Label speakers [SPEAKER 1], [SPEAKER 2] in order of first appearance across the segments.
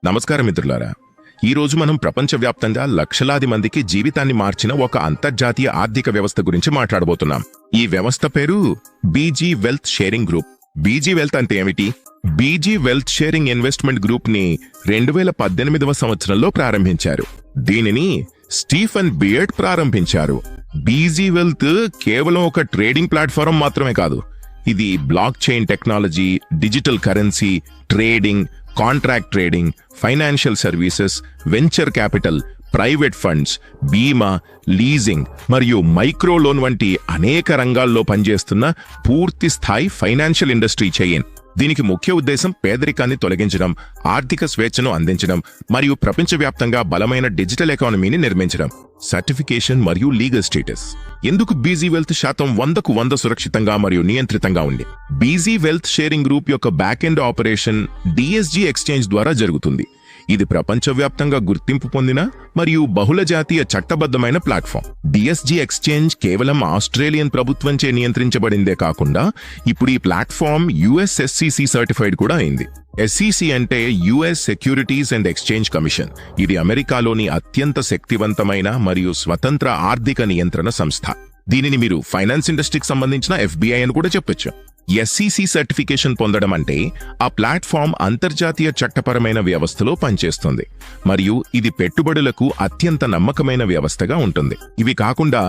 [SPEAKER 1] నమస్కారం మిత్రులారా. ఈరోజు మనం ప్రపంచవ్యాప్తంగా లక్షలాది మందికి జీవితాన్ని మార్చిన ఒక అంతర్జాతీయ ఆర్థిక వ్యవస్థ గురించి మాట్లాడబోతున్నాం. ఈ వ్యవస్థ పేరు BG wealth sharing group. BG wealth అంటే ఏమిటి? BG wealth sharing investment group ని 2018వ సంవత్సరంలో ప్రారంభించారు. దీనిని స్టీఫెన్ బియర్డ్ ప్రారంభించారు. బీజీ వెల్త్ కేవలం ఒక ట్రేడింగ్ ప్లాట్ఫారం మాత్రమే కాదు. ఇది blockchain technology, digital currency, trading, contract trading, financial services, venture capital, private funds, బీమా, లీజింగ్ మరియు మైక్రో లోన్ వంటి అనేక రంగాల్లో పనిచేస్తున్న పూర్తి స్థాయి ఫైనాన్షియల్ ఇండస్ట్రీ చైన్. దీనికి ముఖ్య ఉద్దేశం పేదరికాన్ని తొలగించడం, ఆర్థిక స్వేచ్ఛను అందించడం మరియు ప్రపంచవ్యాప్తంగా బలమైన డిజిటల్ ఎకానమీని నిర్మించడం. సర్టిఫికేషన్ మరియు లీగల్ స్టేటస్. ఎందుకు బీజీ వెల్త్ శాతం 100కు 100 సురక్షితంగా మరియు నియంత్రితంగా ఉంది? బీజీ వెల్త్ షేరింగ్ గ్రూప్ యొక్క back end operation DSG exchange ద్వారా జరుగుతుంది. ఇది ప్రపంచవ్యాప్తంగా గుర్తింపు పొందిన మరియు బహుళజాతీయ చట్టబద్ధమైన ప్లాట్ఫామ్. డిఎస్జీ ఎక్స్చేంజ్ కేవలం ఆస్ట్రేలియన్ ప్రభుత్వంచే నియంత్రించబడిందే కాకుండా ఇప్పుడు ఈ ప్లాట్ఫామ్ యుఎస్ఎస్సిసి సర్టిఫైడ్ కూడా అయింది. ఎస్సిసి అంటే US securities and exchange commission. ఇది అమెరికాలోని అత్యంత శక్తివంతమైన మరియు స్వతంత్ర ఆర్థిక నియంత్రణ సంస్థ. దీనిని మీరు ఫైనాన్స్ ఇండస్ట్రీకి సంబంధించిన ఎఫ్బిఐ అని కూడా చెప్పొచ్చు. ఎస్సిసి సర్టిఫికేషన్ పొందడం అంటే ఆ ప్లాట్ఫామ్ అంతర్జాతీయ చట్టపరమైన వ్యవస్థలో పనిచేస్తుంది మరియు ఇది పెట్టుబడులకు అత్యంత నమ్మకమైన వ్యవస్థగా ఉంటుంది. ఇవి కాకుండా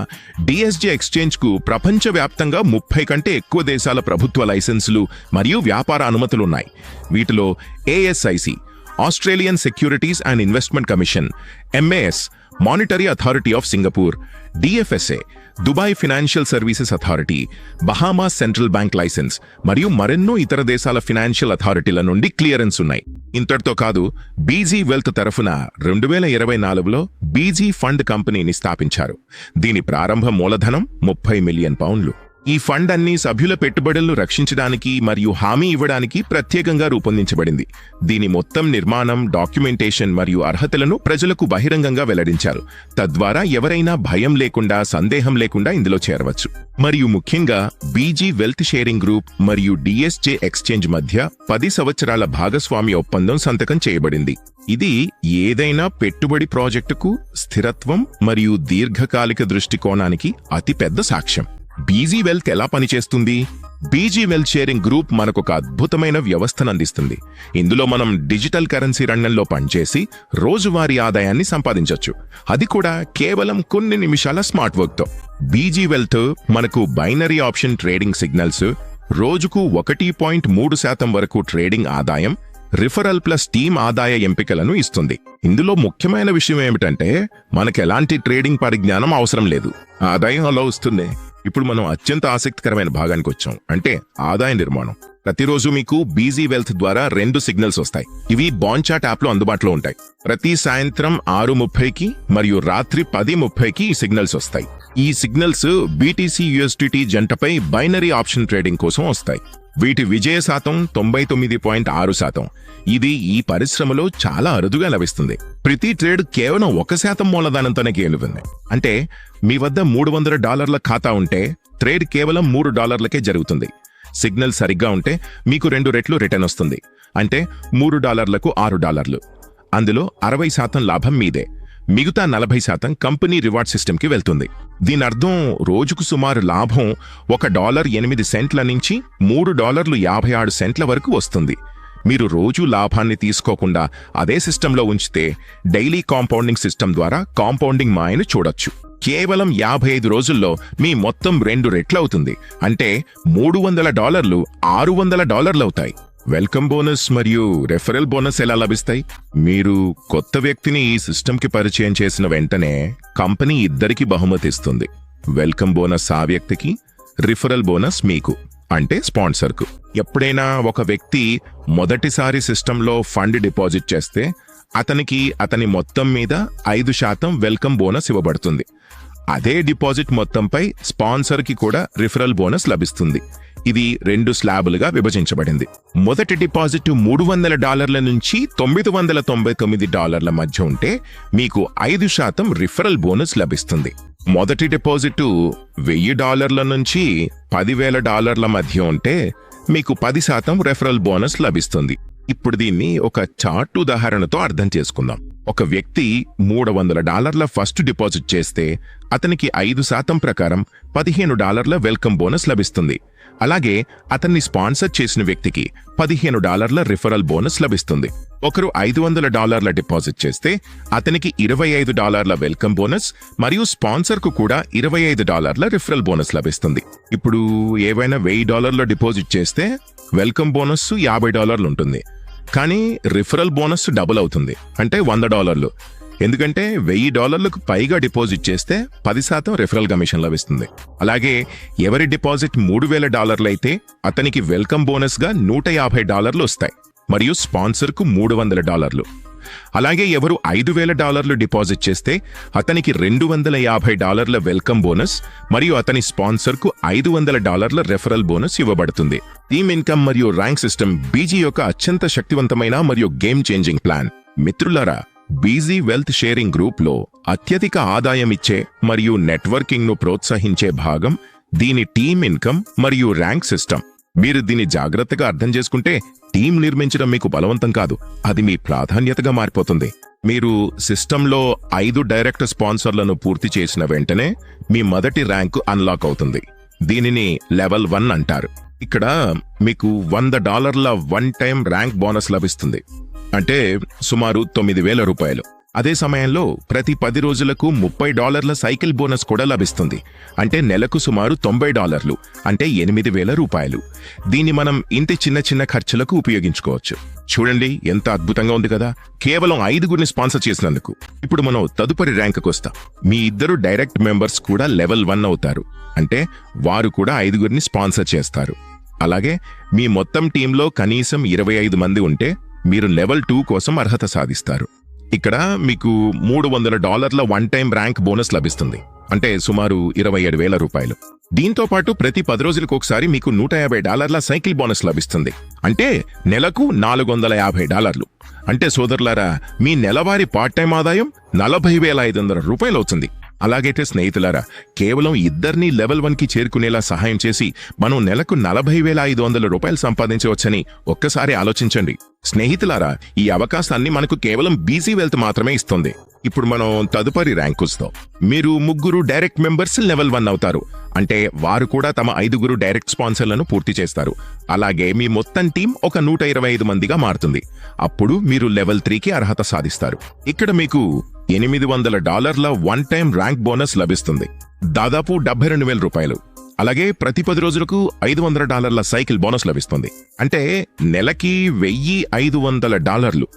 [SPEAKER 1] డిఎస్జీ ఎక్స్చేంజ్ కు ప్రపంచవ్యాప్తంగా 30 కంటే ఎక్కువ దేశాల ప్రభుత్వ లైసెన్సులు మరియు వ్యాపార అనుమతులున్నాయి. వీటిలో ASIC, Australian Securities and Investment Commission, MAS, Monetary Authority of Singapore, DFSA, Dubai Financial Services Authority, Bahamas central bank licence మరియు మరెన్నో ఇతర దేశాల ఫినాన్షియల్ అథారిటీల నుండి క్లియరెన్స్ ఉన్నాయి. ఇంతటితో కాదు, బీజీ వెల్త్ తరఫున 2024లో బీజీ ఫండ్ కంపెనీని స్థాపించారు. దీని ప్రారంభ మూలధనం 30 మిలియన్ పౌండ్లు. ఈ ఫండ్ అన్ని సభ్యుల పెట్టుబడులను రక్షించడానికి మరియు హామీ ఇవ్వడానికి ప్రత్యేకంగా రూపొందించబడింది. దీని మొత్తం నిర్మాణం, డాక్యుమెంటేషన్ మరియు అర్హతలను ప్రజలకు బహిరంగంగా వెల్లడించారు. తద్వారా ఎవరైనా భయం లేకుండా, సందేహం లేకుండా ఇందులో చేరవచ్చు. మరియు ముఖ్యంగా బీజీ వెల్త్ షేరింగ్ గ్రూప్ మరియు డిఎస్జే ఎక్స్చేంజ్ మధ్య 10 సంవత్సరాల భాగస్వామ్య ఒప్పందం సంతకం చేయబడింది. ఇది ఏదైనా పెట్టుబడి ప్రాజెక్టుకు స్థిరత్వం మరియు దీర్ఘకాలిక దృష్టికోణానికి అతిపెద్ద సాక్ష్యం. బీజీ వెల్త్ ఎలా పనిచేస్తుంది? బీజీ వెల్త్ షేరింగ్ గ్రూప్ మనకొక అద్భుతమైన వ్యవస్థను అందిస్తుంది. ఇందులో మనం డిజిటల్ కరెన్సీ రంగంలో పనిచేసి రోజువారీ ఆదాయాన్ని సంపాదించవచ్చు. అది కూడా కేవలం కొన్ని నిమిషాల స్మార్ట్ వర్క్తో. బీజీ వెల్త్ మనకు బైనరీ ఆప్షన్ ట్రేడింగ్ సిగ్నల్స్, రోజుకు 1.3% వరకు ట్రేడింగ్ ఆదాయం, రిఫరల్ ప్లస్ టీమ్ ఆదాయ ఎంపికలను ఇస్తుంది. ఇందులో ముఖ్యమైన విషయం ఏమిటంటే మనకు ఎలాంటి ట్రేడింగ్ పరిజ్ఞానం అవసరం లేదు. ఆదాయం అలా వస్తుంది. ఇప్పుడు మనం అత్యంత ఆసక్తికరమైన భాగానికి వచ్చాం, అంటే ఆదాయ నిర్మాణం. ప్రతిరోజు మీకు బీజీ వెల్త్ ద్వారా 2 సిగ్నల్స్ వస్తాయి. ఇవి బాంచాట్ యాప్ లో అందుబాటులో ఉంటాయి. ప్రతి సాయంత్రం 6:30కి మరియు రాత్రి 10:30కి ఈ సిగ్నల్స్ వస్తాయి. ఈ సిగ్నల్స్ బీటీసీ యూఎస్డిటీ జంటపై బైనరీ ఆప్షన్ ట్రేడింగ్ కోసం వస్తాయి. వీటి విజయ శాతం 99.6%. ఇది ఈ పరిశ్రమలో చాలా అరుదుగా లభిస్తుంది. ప్రతి ట్రేడ్ కేవలం 1% మూలధనంతోనే గెలుస్తుంది. అంటే మీ వద్ద $300 ఖాతా ఉంటే ట్రేడ్ కేవలం $3కే జరుగుతుంది. సిగ్నల్ సరిగ్గా ఉంటే మీకు 2 రెట్లు రిటర్న్ వస్తుంది. అంటే $3కు $6. అందులో 60% లాభం మీదే. మిగతా 40% కంపెనీ రివార్డ్ సిస్టమ్కి వెళ్తుంది. దీని అర్థం రోజుకు సుమారు లాభం $1.08 నుంచి $3.56 వరకు వస్తుంది. మీరు రోజు లాభాన్ని తీసుకోకుండా అదే సిస్టంలో ఉంచితే డైలీ కాంపౌండింగ్ సిస్టమ్ ద్వారా కాంపౌండింగ్ మాయను చూడొచ్చు. కేవలం 55 రోజుల్లో మీ మొత్తం 2 రెట్లవుతుంది. అంటే $300 $600 అవుతాయి. వెల్కమ్ బోనస్ మరియు రెఫరల్ బోనస్ ఎలా లభిస్తాయి? మీరు కొత్త వ్యక్తిని ఈ సిస్టమ్కి పరిచయం చేసిన వెంటనే కంపెనీ ఇద్దరికి బహుమతి ఇస్తుంది. వెల్కమ్ బోనస్ ఆ వ్యక్తికి, రిఫరల్ బోనస్ మీకు, అంటే స్పాన్సర్కు. ఎప్పుడైనా ఒక వ్యక్తి మొదటిసారి సిస్టంలో ఫండ్ డిపాజిట్ చేస్తే అతనికి అతని మొత్తం మీద 5% వెల్కమ్ బోనస్ ఇవ్వబడుతుంది. అదే డిపాజిట్ మొత్తంపై స్పాన్సర్కి కూడా రిఫరల్ బోనస్ లభిస్తుంది. ఇది 2 స్లాబులుగా విభజించబడింది. మొదటి డిపాజిట్ $300 నుంచి $999 మధ్య ఉంటే మీకు 5% రిఫరల్ బోనస్ లభిస్తుంది. మొదటి డిపాజిట్ $1000 నుంచి $10,000 మధ్య ఉంటే మీకు 10% రెఫరల్ బోనస్ లభిస్తుంది. ఇప్పుడు దీన్ని ఒక చార్ట్ ఉదాహరణతో అర్థం చేసుకుందాం. ఒక వ్యక్తి $300 ఫస్ట్ డిపాజిట్ చేస్తే అతనికి 5% ప్రకారం $15 వెల్కమ్ బోనస్ లభిస్తుంది. అలాగే అతన్ని స్పాన్సర్ చేసిన వ్యక్తికి $15 రిఫరల్ బోనస్ లభిస్తుంది. ఒకరు $500 డిపాజిట్ చేస్తే అతనికి $25 వెల్కమ్ బోనస్ మరియు స్పాన్సర్కు కూడా $25 రిఫరల్ బోనస్ లభిస్తుంది. ఇప్పుడు ఏవైనా $1000 డిపాజిట్ చేస్తే వెల్కమ్ బోనస్ $50 ఉంటుంది. కానీ రిఫరల్ బోనస్ డబుల్ అవుతుంది, అంటే $100. ఎందుకంటే $1000కు పైగా డిపాజిట్ చేస్తే 10% రిఫరల్ కమిషన్ లభిస్తుంది. అలాగే ఎవరి డిపాజిట్ $3000 అయితే అతనికి వెల్కమ్ బోనస్గా $150 వస్తాయి మరియు స్పాన్సర్కు $300. అలాగే ఎవరు $5000 డిపాజిట్ చేస్తే అతనికి $250 వెల్కమ్ బోనస్ మరియు అతని స్పాన్సర్కు $500 రెఫరల్ బోనస్ ఇవ్వబడుతుంది. టీమ్ ఇన్కమ్ మరియు ర్యాంక్ సిస్టమ్ బీజీ యొక్క అత్యంత శక్తివంతమైన మరియు గేమ్ చేంజింగ్ ప్లాన్. మిత్రులారా, బీజీ వెల్త్ షేరింగ్ గ్రూప్లో అత్యధిక ఆదాయం ఇచ్చే మరియు నెట్వర్కింగ్ను ప్రోత్సహించే భాగం దీని టీమ్ ఇన్కమ్ మరియు ర్యాంక్ సిస్టమ్. మీరు దీన్ని జాగ్రత్తగా అర్థం చేసుకుంటే టీం నిర్మించడం మీకు బలవంతం కాదు, అది మీ ప్రాధాన్యతగా మారిపోతుంది. మీరు సిస్టంలో 5 డైరెక్ట్ స్పాన్సర్లను పూర్తి చేసిన వెంటనే మీ మొదటి ర్యాంకు అన్లాక్ అవుతుంది. దీనిని లెవెల్ 1 అంటారు. ఇక్కడ మీకు $100 వన్ టైం ర్యాంక్ బోనస్ లభిస్తుంది, అంటే సుమారు $9000. అదే సమయంలో ప్రతి 10 రోజులకు $30 సైకిల్ బోనస్ కూడా లభిస్తుంది, అంటే నెలకు సుమారు $90, అంటే $8000. దీన్ని మనం ఇంటి చిన్న చిన్న ఖర్చులకు ఉపయోగించుకోవచ్చు. చూడండి ఎంత అద్భుతంగా ఉంది కదా, కేవలం 5గురిని స్పాన్సర్ చేసినందుకు. ఇప్పుడు మనం తదుపరి ర్యాంకుకు వస్తాం. మీ 2 డైరెక్ట్ మెంబర్స్ కూడా లెవెల్ 1 అవుతారు, అంటే వారు కూడా 5గురిని స్పాన్సర్ చేస్తారు. అలాగే మీ మొత్తం టీంలో కనీసం 25 మంది ఉంటే మీరు లెవెల్ 2 కోసం అర్హత సాధిస్తారు. ఇక్కడ మీకు $300 వన్ టైం ర్యాంక్ బోనస్ లభిస్తుంది, అంటే సుమారు $27,000. దీంతో పాటు ప్రతి 10 రోజులకు ఒకసారి మీకు $150 సైకిల్ బోనస్ లభిస్తుంది, అంటే నెలకు $450. అంటే సోదరులారా, మీ నెలవారీ పార్ట్ టైం ఆదాయం $40,500 అవుతుంది. అలాగైతే స్నేహితులారా, కేవలం 2 లెవెల్ 1కి చేరుకునేలా సహాయం చేసి మనం నెలకు $40,500 సంపాదించవచ్చని ఒక్కసారి ఆలోచించండి. స్నేహితులారా, ఈ అవకాశాన్ని మనకు కేవలం బీజీ వెల్త్ మాత్రమే ఇస్తుంది. ఇప్పుడు మనం తదుపరి ర్యాంక్ వస్తాం. మీరు 3 డైరెక్ట్ మెంబర్స్ లెవెల్ 1 అవుతారు, అంటే వారు కూడా తమ 5 డైరెక్ట్ స్పాన్సర్లను పూర్తి చేస్తారు. అలాగే మీ మొత్తం టీం ఒక 125 మందిగా మారుతుంది. అప్పుడు మీరు లెవెల్ 3కి అర్హత సాధిస్తారు. ఇక్కడ మీకు $800 వన్ టైం ర్యాంక్ బోనస్ లభిస్తుంది, దాదాపు $72,000. అలాగే ప్రతి 10 రోజులకు $500 సైకిల్ బోనస్ లభిస్తుంది, అంటే నెలకి $1,500.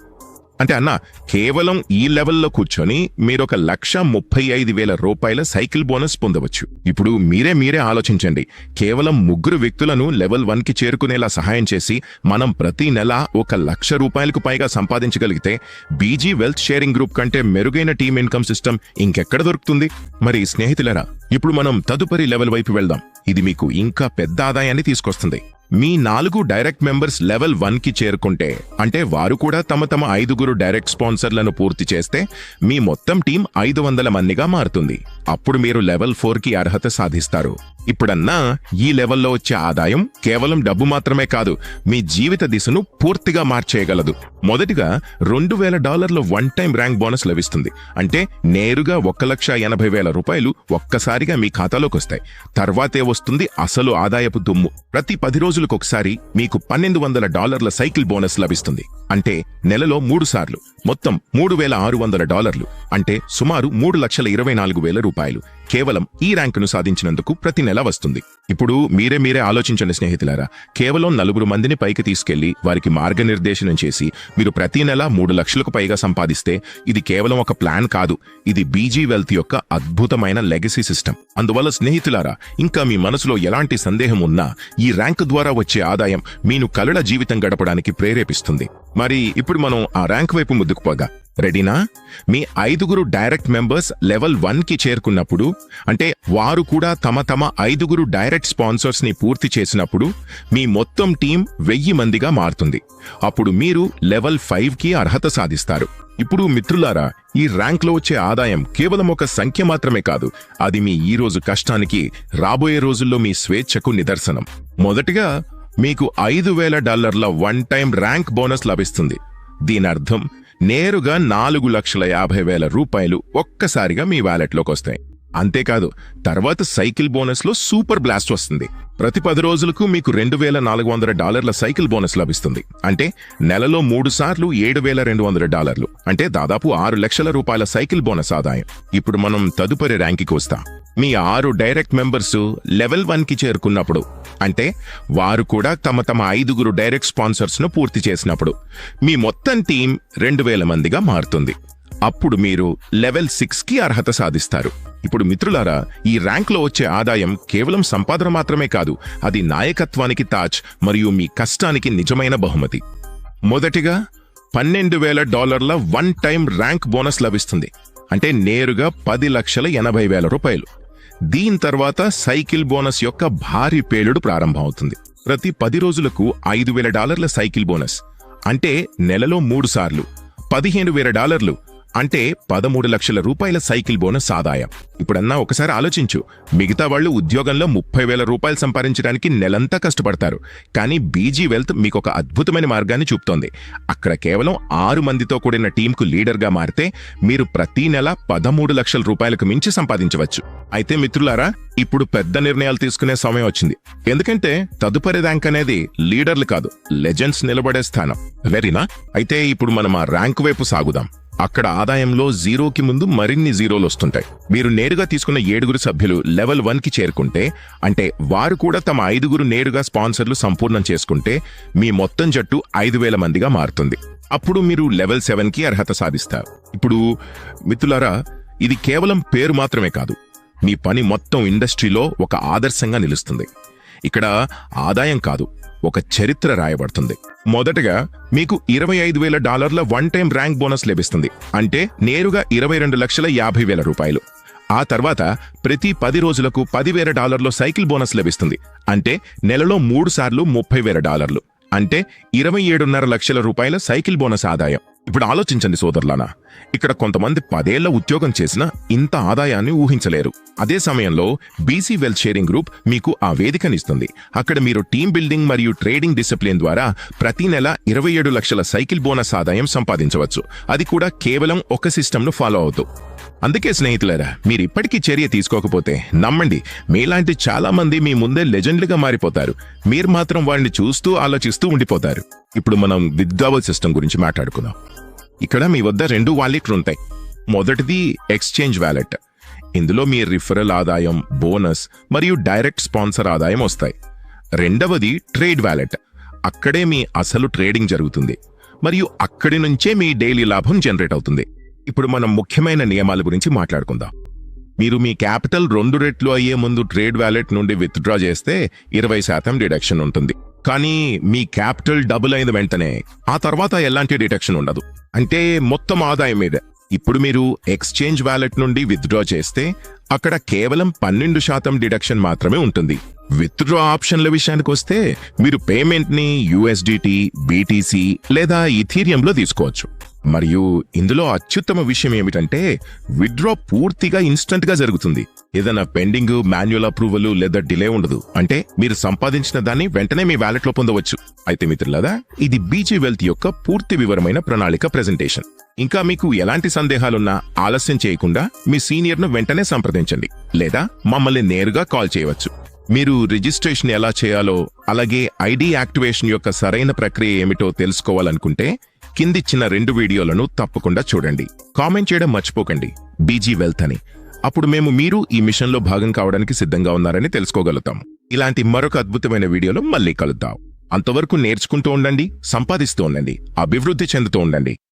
[SPEAKER 1] అంటే అన్న, కేవలం ఈ లెవెల్లో కూర్చొని మీరొక $135,000 సైకిల్ బోనస్ పొందవచ్చు. ఇప్పుడు మీరే ఆలోచించండి. కేవలం 3 వ్యక్తులను లెవెల్ 1కి చేరుకునేలా సహాయం చేసి మనం ప్రతి నెల $1,00,000 పైగా సంపాదించగలిగితే బీజీ వెల్త్ షేరింగ్ గ్రూప్ కంటే మెరుగైన టీమ్ ఇన్కమ్ సిస్టమ్ ఇంకెక్కడ దొరుకుతుంది? మరి స్నేహితులారా, ఇప్పుడు మనం తదుపరి లెవెల్ వైపు వెళ్దాం. ఇది మీకు ఇంకా పెద్ద ఆదాయాన్ని తీసుకొస్తుంది. మీ 4 డైరెక్ట్ మెంబర్స్ లెవెల్ 1కి చేరుకుంటే, అంటే వారు కూడా తమ 5 డైరెక్ట్ స్పాన్సర్లను పూర్తి చేస్తే మీ మొత్తం టీం 500 మందిగా మారుతుంది. అప్పుడు మీరు లెవెల్ 4కి అర్హత సాధిస్తారు. ఇప్పుడన్నా ఈ లెవెల్లో వచ్చే ఆదాయం కేవలం డబ్బు మాత్రమే కాదు, మీ జీవిత దిశను పూర్తిగా మార్చేయగలదు. మొదటిగా $2,000 వన్ టైం ర్యాంక్ బోనస్ లభిస్తుంది, అంటే నేరుగా $1,80,000 ఒక్కసారిగా మీ ఖాతాలోకి వస్తాయి. తర్వాతే వస్తుంది అసలు ఆదాయపు దుమ్ము. ప్రతి 10 రోజులకు ఒకసారి మీకు $1,200 సైకిల్ బోనస్ లభిస్తుంది, అంటే నెలలో 3 సార్లు మొత్తం $3,600, అంటే సుమారు $3,24,000 కేవలం ఈ ర్యాంకును సాధించినందుకు ప్రతి నెల వస్తుంది. ఇప్పుడు మీరే ఆలోచించండి స్నేహితులారా, కేవలం 4 మందిని పైకి తీసుకెళ్లి వారికి మార్గనిర్దేశనం చేసి మీరు ప్రతి నెల 3 లక్షలకు పైగా సంపాదిస్తే ఇది కేవలం ఒక ప్లాన్ కాదు, ఇది బీజీ వెల్త్ యొక్క అద్భుతమైన లెగసీ సిస్టమ్. అందువల్ల స్నేహితులారా, ఇంకా మీ మనసులో ఎలాంటి సందేహం ఉన్నా ఈ ర్యాంక్ ద్వారా వచ్చే ఆదాయం మీను కలల జీవితం గడపడానికి ప్రేరేపిస్తుంది. మరి ఇప్పుడు మనం ఆ ర్యాంక్ వైపు ముందుకు పోగా రెడీనా? మీ 5 డైరెక్ట్ మెంబర్స్ లెవెల్ 1కి చేరుకున్నప్పుడు, అంటే వారు కూడా తమ 5 డైరెక్ట్ స్పాన్సర్స్ ని పూర్తి చేసినప్పుడు మీ మొత్తం టీం 1000 మందిగా మారుతుంది. అప్పుడు మీరు లెవెల్ 5కి అర్హత సాధిస్తారు. ఇప్పుడు మిత్రులారా, ఈ ర్యాంక్లో వచ్చే ఆదాయం కేవలం ఒక సంఖ్య మాత్రమే కాదు, అది మీ ఈ రోజు కష్టానికి రాబోయే రోజుల్లో మీ స్వేచ్ఛకు నిదర్శనం. మొదటిగా మీకు $5,000 వన్ టైం ర్యాంక్ బోనస్ లభిస్తుంది. దీని అర్థం నేరుగా 4,50,000 ఒక్కసారిగా మీ వ్యాలెట్లోకి వస్తాయి. అంతేకాదు తర్వాత సైకిల్ బోనస్లో సూపర్ బ్లాస్ట్ వస్తుంది. ప్రతి 10 రోజులకు మీకు $2,400 సైకిల్ బోనస్ లభిస్తుంది. అంటే నెలలో 3 సార్లు $7,200, అంటే దాదాపు $6,00,000 సైకిల్ బోనస్ ఆదాయం. ఇప్పుడు మనం తదుపరి ర్యాంక్కి వస్తాం. మీ 6 డైరెక్ట్ మెంబర్స్ లెవెల్ 1కి చేరుకున్నప్పుడు, అంటే వారు కూడా తమ 5 డైరెక్ట్ స్పాన్సర్స్ను పూర్తి చేసినప్పుడు మీ మొత్తం టీం 2,000 మందిగా మారుతుంది. అప్పుడు మీరు లెవెల్ 6కి అర్హత సాధిస్తారు. ఇప్పుడు మిత్రులారా, ఈ ర్యాంక్లో వచ్చే ఆదాయం కేవలం సంపాదన మాత్రమే కాదు, అది నాయకత్వానికి తాజ్ మరియు మీ కష్టానికి నిజమైన బహుమతి. మొదటిగా $12,000 వన్ టైం ర్యాంక్ బోనస్ లభిస్తుంది, అంటే నేరుగా $10,80,000. దీని తర్వాత సైకిల్ బోనస్ యొక్క భారీ పేలుడు ప్రారంభమవుతుంది. ప్రతి 10 రోజులకు $5,000 సైకిల్ బోనస్, అంటే నెలలో 3 సార్లు $15,000, అంటే $13,00,000 సైకిల్ బోనస్ ఆదాయం. ఇప్పుడన్నా ఒకసారి ఆలోచించు, మిగతా వాళ్ళు ఉద్యోగంలో $30,000 సంపాదించడానికి నెలంతా కష్టపడతారు. కానీ బీజీ వెల్త్ మీకు ఒక అద్భుతమైన మార్గాన్ని చూపుతోంది. అక్కడ కేవలం 6 మందితో కూడిన టీంకు లీడర్గా మారితే మీరు ప్రతి నెల $13,00,000 మించి సంపాదించవచ్చు. అయితే మిత్రులారా, ఇప్పుడు పెద్ద నిర్ణయాలు తీసుకునే సమయం వచ్చింది. ఎందుకంటే తదుపరి ర్యాంక్ అనేది లీడర్లు కాదు, లెజెండ్స్ నిలబడే స్థానం. వెరీనా? అయితే ఇప్పుడు మనం ఆ ర్యాంక్ వైపు సాగుదాం. అక్కడ ఆదాయంలో 0కి ముందు మరిన్ని 0లు వస్తుంటాయి. మీరు నేరుగా తీసుకున్న 7 సభ్యులు లెవెల్ 1కి చేరుకుంటే, అంటే వారు కూడా తమ 5 నేరుగా స్పాన్సర్లు సంపూర్ణం చేసుకుంటే మీ మొత్తం జట్టు 5,000 మందిగా మారుతుంది. అప్పుడు మీరు లెవెల్ 7కి అర్హత సాధిస్తారు. ఇప్పుడు మిత్రులారా, ఇది కేవలం పేరు మాత్రమే కాదు, మీ పని మొత్తం ఇండస్ట్రీలో ఒక ఆదర్శంగా నిలుస్తుంది. ఇక్కడ ఆదాయం కాదు, ఒక చరిత్ర రాయబడుతుంది. మొదటగా మీకు $25,000 వన్ టైం ర్యాంక్ బోనస్ లభిస్తుంది, అంటే నేరుగా $22,50,000. ఆ తర్వాత ప్రతి 10 రోజులకు $10,000 సైకిల్ బోనస్ లభిస్తుంది, అంటే నెలలో 3 సార్లు $30,000, అంటే $27,500,000 సైకిల్ బోనస్ ఆదాయం. ఇప్పుడు ఆలోచించండి సోదరులారా, ఇక్కడ కొంతమంది 10 ఏళ్ల ఉద్యోగం చేసినా ఇంత ఆదాయాన్ని ఊహించలేరు. అదే సమయంలో బీసీ వెల్త్ షేరింగ్ గ్రూప్ మీకు ఆ వేదికనిస్తుంది. అక్కడ మీరు టీమ్ బిల్డింగ్ మరియు ట్రేడింగ్ డిసిప్లిన్ ద్వారా ప్రతి నెల 27 లక్షల సైకిల్ బోనస్ ఆదాయం సంపాదించవచ్చు. అది కూడా కేవలం ఒక సిస్టమ్ను ఫాలో అవుతూ. అందుకే స్నేహితులారా, మీరు ఇప్పటికీ చర్య తీసుకోకపోతే నమ్మండి, మీలాంటి చాలా మంది మీ ముందే లెజెండ్లుగా మారిపోతారు. మీరు మాత్రం వాడిని చూస్తూ ఆలోచిస్తూ ఉండిపోతారు. ఇప్పుడు మనం విత్డ్రావల్ సిస్టమ్ గురించి మాట్లాడుకుందాం. ఇక్కడ మీ వద్ద 2 వాలెట్లు ఉంటాయి. మొదటిది ఎక్స్చేంజ్ వ్యాలెట్. ఇందులో మీ రిఫరల్ ఆదాయం, బోనస్ మరియు డైరెక్ట్ స్పాన్సర్ ఆదాయం వస్తాయి. రెండవది ట్రేడ్ వ్యాలెట్. అక్కడే మీ అసలు ట్రేడింగ్ జరుగుతుంది మరియు అక్కడి నుంచే మీ డైలీ లాభం జనరేట్ అవుతుంది. ఇప్పుడు మనం ముఖ్యమైన నియమాల గురించి మాట్లాడుకుందాం. మీరు మీ క్యాపిటల్ 2 రెట్లు అయ్యే ముందు ట్రేడ్ వ్యాలెట్ నుండి విత్డ్రా చేస్తే 20% డిడక్షన్ ఉంటుంది. కానీ మీ క్యాపిటల్ డబుల్ అయిన వెంటనే ఆ తర్వాత ఎలాంటి డిడక్షన్ ఉండదు, అంటే మొత్తం ఆదాయం మీద. ఇప్పుడు మీరు ఎక్స్చేంజ్ వ్యాలెట్ నుండి విత్డ్రా చేస్తే అక్కడ కేవలం 12% డిడక్షన్ మాత్రమే ఉంటుంది. విత్డ్రా ఆప్షన్ల విషయానికి వస్తే మీరు పేమెంట్ని USDT, BTC లేదా ఇథీరియంలో తీసుకోవచ్చు. మరియు ఇందులో అత్యుత్తమ విషయం ఏమిటంటే విత్డ్రా పూర్తిగా ఇన్స్టంట్ గా జరుగుతుంది. ఏదైనా పెండింగ్, మాన్యువల్ అప్రూవల్ లేదా డిలే ఉండదు. అంటే మీరు సంపాదించిన దాన్ని వెంటనే మీ వ్యాలెట్ లో పొందవచ్చు. అయితే మిత్రులారా, ఇది బీజీ వెల్త్ యొక్క పూర్తి వివరమైన ప్రణాళిక ప్రెజెంటేషన్. ఇంకా మీకు ఎలాంటి సందేహాలున్నా ఆలస్యం చేయకుండా మీ సీనియర్ను వెంటనే సంప్రదించండి, లేదా మమ్మల్ని నేరుగా కాల్ చేయవచ్చు. మీరు రిజిస్ట్రేషన్ ఎలా చేయాలో, అలాగే ఐడి యాక్టివేషన్ యొక్క సరైన ప్రక్రియ ఏమిటో తెలుసుకోవాలనుకుంటే కిందిచ్చిన 2 వీడియోలను తప్పకుండా చూడండి. కామెంట్ చేయడం మర్చిపోకండి బీజీ వెల్త్ అని. అప్పుడు మేము మీరు ఈ మిషన్లో భాగం కావడానికి సిద్ధంగా ఉన్నారని తెలుసుకోగలుగుతాం. ఇలాంటి మరొక అద్భుతమైన వీడియోలో మళ్ళీ కలుద్దాం. అంతవరకు నేర్చుకుంటూ ఉండండి, సంపాదిస్తూ ఉండండి, అభివృద్ధి చెందుతూ ఉండండి.